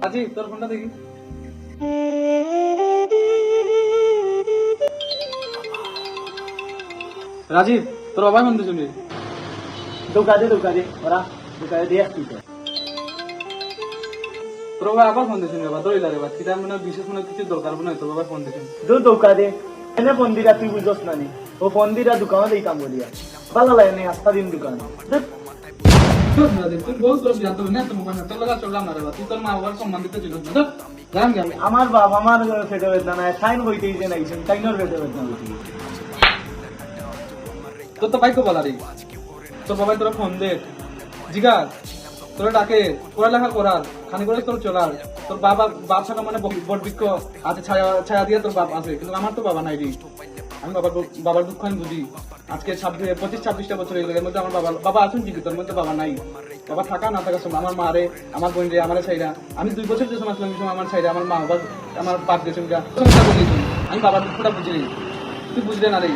আজি তোর ফোনটা দেখি। রাজীব তোর বাবা ফোন দিয়েছিল। দোকানে ওরা দোকানে দিয়ে আসছি তো। তোর বাবা আবার ফোন দিয়েছিল বাবা, দৌড়িলা রে বাবা, কিটা মানে বিশেষ মনে কিছু দরকার মনে হয় তোর বাবা ফোন দিয়েছিল। দোকানে এনে বন্দিরা তুই বুঝছ না নি, ও বন্দিরা দোকানে দিতাম বলিয়া ভালো লাগে না আস্তা দিন দোকানে। তুই বহুত তোর জানতো না, তোর মোবাইল তোর লাগা চললাম না রে বাবা, তুই তোর মা বাবার সম্মান দিতে ছিল না। জানাম গেল আমার বাপ আমার পেটে বেদনা নাই, সাইন হইতেই যে নাইছেন সাইনের পেটে বেদনা হইতে। তোর তো বাইকও বলা রে, তোর বাবাই তোরা ফোন দে জিগার তোরা ডাকে পড়ালেখা করার খানি করে তোর চলার। তোর বাবা বাপ ছাড়া মানে বট বৃক্ষ আছে, ছায়া ছায়া দিয়ে তোর বাপ আছে, কিন্তু আমার তো বাবা নাই রে। আমি বাবার দুঃখ আমি বুঝি। আজকে 25-26টা বছর হয়ে গেল, এর মধ্যে আমার বাবা আছেন ঠিকই, তোর মধ্যে বাবা নাই। বাবা থাকা না থাকার সময় আমার মা রে, আমার বোন রে, আমার ছাইরা আমি 2 বছর যে সময় আসলাম আমার ছাইরা আমার মা বাবা আমার বাপ গেছেন। আমি বাবার দুঃখটা বুঝি, তুই বুঝলে না রে।